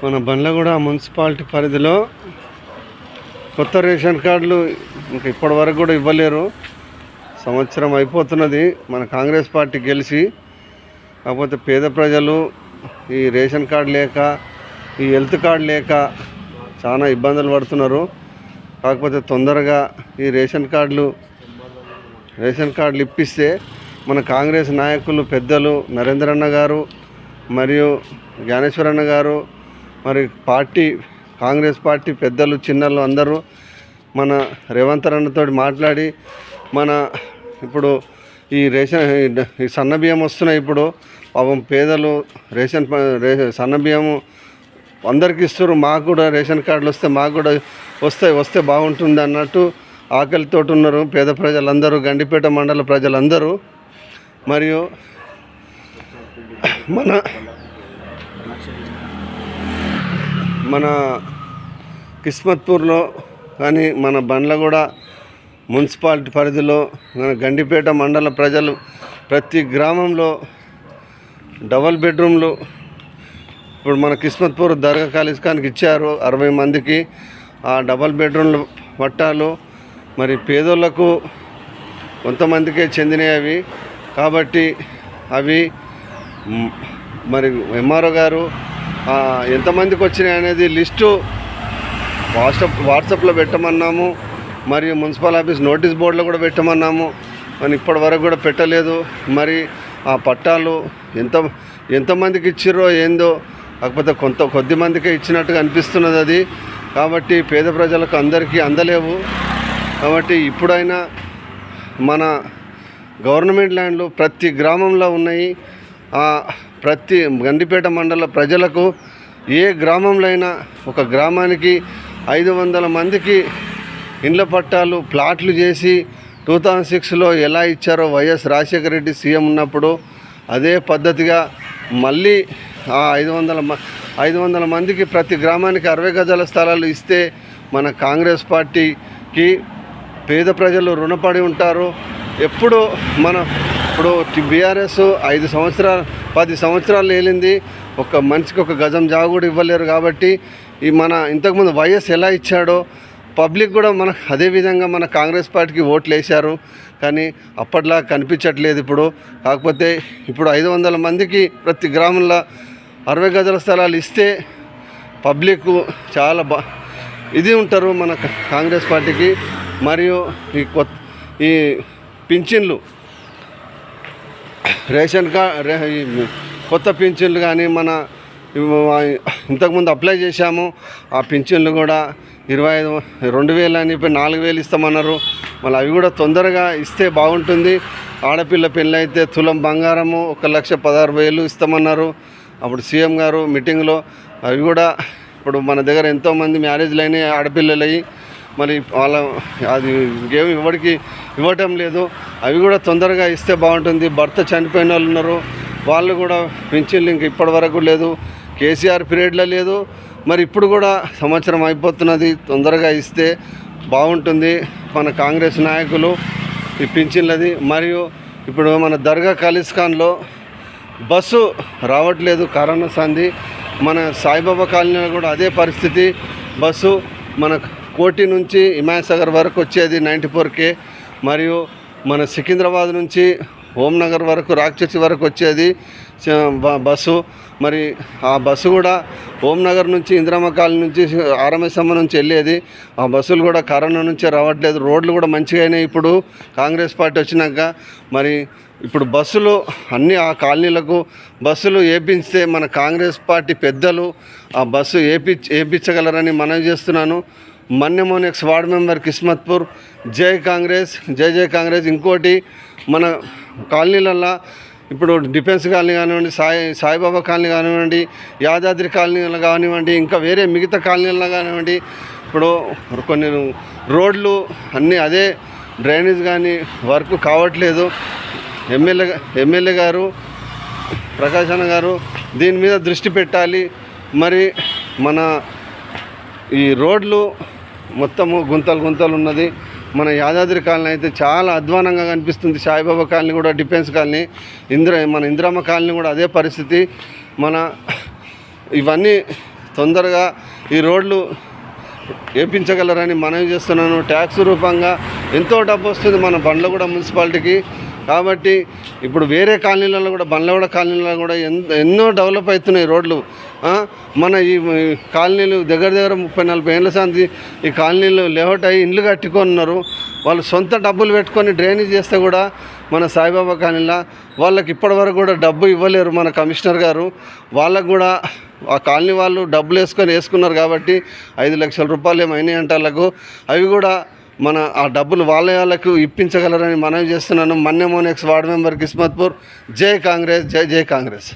మన బండ్లగూడ మున్సిపాలిటీ పరిధిలో కొత్త రేషన్ కార్డులు ఇంకా ఇప్పటి వరకు కూడా ఇవ్వలేరు. సంవత్సరం అయిపోతున్నది మన కాంగ్రెస్ పార్టీ గెలిచి. కాకపోతే పేద ప్రజలు ఈ రేషన్ కార్డు లేక, ఈ హెల్త్ కార్డు లేక చాలా ఇబ్బందులు పడుతున్నారు. కాకపోతే తొందరగా ఈ రేషన్ కార్డులు ఇప్పిస్తే మన కాంగ్రెస్ నాయకులు పెద్దలు నరేంద్రన్న గారు మరియు జ్ఞానేశ్వరన్న గారు, మరి కాంగ్రెస్ పార్టీ పెద్దలు చిన్నలు అందరూ మన రేవంత్ అన్నతో మాట్లాడి మన ఇప్పుడు ఈ సన్న బియ్యం వస్తున్నాయి. ఇప్పుడు పాపం పేదలు సన్న బియ్యము అందరికి ఇస్తారు. మాకు కూడా రేషన్ కార్డులు వస్తే మాకు కూడా వస్తే బాగుంటుంది అన్నట్టు ఆకలితో ఉన్నారు పేద ప్రజలందరూ, గండిపేట మండల ప్రజలందరూ. మరియు మన కిస్మత్పూర్లో కానీ మన బండ్లగూడ మున్సిపాలిటీ పరిధిలో మన గండిపేట మండల ప్రజలు ప్రతి గ్రామంలో డబల్ బెడ్రూమ్లు ఇప్పుడు మన కిస్మత్పూర్ దర్గా కాలేజ్కానికి ఇచ్చారు 60 మందికి. ఆ డబల్ బెడ్రూమ్లు పట్టాలు మరి పేదోళ్లకు కొంతమందికే చెందినవి అవి. కాబట్టి అవి మరి ఎంఆర్ఓ గారు ఎంతమందికి వచ్చినాయి అనేది లిస్టు వాట్సాప్లో పెట్టమన్నాము. మరియు మున్సిపల్ ఆఫీస్ నోటీస్ బోర్డులో కూడా పెట్టమన్నాము. కానీ ఇప్పటి వరకు కూడా పెట్టలేదు. మరి ఆ పట్టాలు ఎంతమందికి ఇచ్చిర్రో ఏందో, కాకపోతే కొద్ది మందికే ఇచ్చినట్టుగా అనిపిస్తున్నది అది. కాబట్టి పేద ప్రజలకు అందరికీ అందలేవు. కాబట్టి ఇప్పుడైనా మన గవర్నమెంట్ ల్యాండ్లు ప్రతి గ్రామంలో ఉన్నాయి. ప్రతి గండిపేట మండల ప్రజలకు ఏ గ్రామంలో అయినా ఒక గ్రామానికి 500 మందికి ఇండ్ల పట్టాలు ప్లాట్లు చేసి 2006లో ఎలా ఇచ్చారో వైఎస్ రాజశేఖర రెడ్డి సీఎం ఉన్నప్పుడు అదే పద్ధతిగా మళ్ళీ ఆ 500 మందికి ప్రతి గ్రామానికి 60 గజాల స్థలాలు ఇస్తే మన కాంగ్రెస్ పార్టీకి పేద ప్రజలు రుణపడి ఉంటారు. ఇప్పుడు బీఆర్ఎస్ 10 సంవత్సరాలు ఏలింది. ఒక మనిషికి ఒక గజం జాగు కూడా ఇవ్వలేరు. కాబట్టి మన ఇంతకుముందు వైఎస్ ఎలా ఇచ్చాడో పబ్లిక్ కూడా అదేవిధంగా మన కాంగ్రెస్ పార్టీకి ఓట్లు వేశారు. కానీ అప్పట్లా కనిపించట్లేదు ఇప్పుడు. కాకపోతే ఇప్పుడు 500 మందికి ప్రతి గ్రామంలో 60 గజాల స్థలాలు ఇస్తే పబ్లిక్ చాలా ఇది ఉంటారు మన కాంగ్రెస్ పార్టీకి. మరియు ఈ పింఛన్లు కొత్త పింఛన్లు కానీ మన ఇంతకుముందు అప్లై చేశాము. ఆ పింఛన్లు కూడా 2,000 అని చెప్పి 4,000 ఇస్తామన్నారు. మళ్ళీ అవి కూడా తొందరగా ఇస్తే బాగుంటుంది. ఆడపిల్ల పెళ్ళి అయితే తులం బంగారము 1,16,000 ఇస్తామన్నారు అప్పుడు సీఎం గారు మీటింగ్లో. అవి కూడా ఇప్పుడు మన దగ్గర ఎంతోమంది మ్యారేజ్లు అయినాయి ఆడపిల్లలు అయ్యి, మరి అది ఇంకేమి ఇవ్వటం లేదు. అవి కూడా తొందరగా ఇస్తే బాగుంటుంది. భర్త చనిపోయిన వాళ్ళు ఉన్నారు, వాళ్ళు కూడా పింఛన్లు ఇంక ఇప్పటి వరకు లేదు. కేసీఆర్ పీరియడ్లో లేదు. మరి ఇప్పుడు కూడా సంవత్సరం అయిపోతున్నది. తొందరగా ఇస్తే బాగుంటుంది మన కాంగ్రెస్ నాయకులు ఈ పింఛన్లది. మరియు ఇప్పుడు మన దర్గా ఖాళీస్ఖాన్లో బస్సు రావట్లేదు కరోనా సంది. మన సాయిబాబా కాలనీలో కూడా అదే పరిస్థితి. బస్సు మన కోటి నుంచి హిమాయసాగర్ వరకు వచ్చేది 94K. మరియు మన సికింద్రాబాద్ నుంచి ఓంనగర్ వరకు రాక్షసి వరకు వచ్చేది బస్సు. మరి ఆ బస్సు కూడా ఓంనగర్ నుంచి ఇందిరమ్మ కాలనీ నుంచి ఆర్ఎంఎస్ఎమ్మ నుంచి వెళ్ళేది. ఆ బస్సులు కూడా కరోనా నుంచే రావట్లేదు. రోడ్లు కూడా మంచిగా అయినాయి ఇప్పుడు కాంగ్రెస్ పార్టీ వచ్చినాక. మరి ఇప్పుడు బస్సులు అన్నీ ఆ కాలనీలకు బస్సులు వేయించితే మన కాంగ్రెస్ పార్టీ పెద్దలు ఆ బస్సు వేయించగలరని మనవి చేస్తున్నాను. మన్యమోన్ ఎక్స్ వార్డ్ మెంబర్ కిస్మత్పూర్. జై కాంగ్రెస్, జై కాంగ్రెస్. ఇంకోటి మన కాలనీలల్లో ఇప్పుడు డిఫెన్స్ కాలనీ కానివ్వండి, సాయిబాబా కాలనీ కానివ్వండి, యాదాద్రి కాలనీలో కానివ్వండి, ఇంకా వేరే మిగతా కాలనీలలో కానివ్వండి, ఇప్పుడు కొన్ని రోడ్లు అన్నీ అదే డ్రైనేజ్ కానీ వర్క్ కావట్లేదు. ఎమ్మెల్యే గారు ప్రకాష్ అన్న గారు దీని మీద దృష్టి పెట్టాలి. మరి మన ఈ రోడ్లు మొత్తము గుంతలు ఉన్నది. మన యాదాద్రి కాలనీ అయితే చాలా అధ్వానంగా కనిపిస్తుంది. సాయిబాబా కాలనీ కూడా, డిఫెన్స్ కాలనీ, మన ఇందిరమ్మ కాలనీ కూడా అదే పరిస్థితి. ఇవన్నీ తొందరగా ఈ రోడ్లు వేయించగలరని మనవి చేస్తున్నాను. ట్యాక్స్ రూపంగా ఎంతో డబ్బు వస్తుంది మన బండ్లగూడ మున్సిపాలిటీకి. కాబట్టి ఇప్పుడు వేరే కాలనీలలో కూడా బండ్లగూడ కాలనీలలో కూడా ఎన్నో డెవలప్ అవుతున్నాయి రోడ్లు. మన ఈ కాలనీలు దగ్గర 30-40 ఏళ్ళ సంది ఈ కాలనీలు లేఅవుట్ అయ్యి ఇండ్లు కట్టుకున్నారు. వాళ్ళు సొంత డబ్బులు పెట్టుకొని డ్రైనేజ్ చేస్తే కూడా మన సాయిబాబా కాలనీలో వాళ్ళకి ఇప్పటివరకు కూడా డబ్బు ఇవ్వలేరు మన కమిషనర్ గారు. వాళ్ళకు కూడా ఆ కాలనీ వాళ్ళు డబ్బులు వేసుకున్నారు కాబట్టి 5 లక్షల రూపాయలు ఏమైనాయి అంటే వాళ్ళకు అవి కూడా మన ఆ డబ్బులు వాళ్ళకు ఇప్పించగలరని మనవి చేస్తున్నాను. మన్య మోనెక్స్ వార్డు మెంబర్ కిస్మత్పూర్. జై కాంగ్రెస్, జై జై కాంగ్రెస్.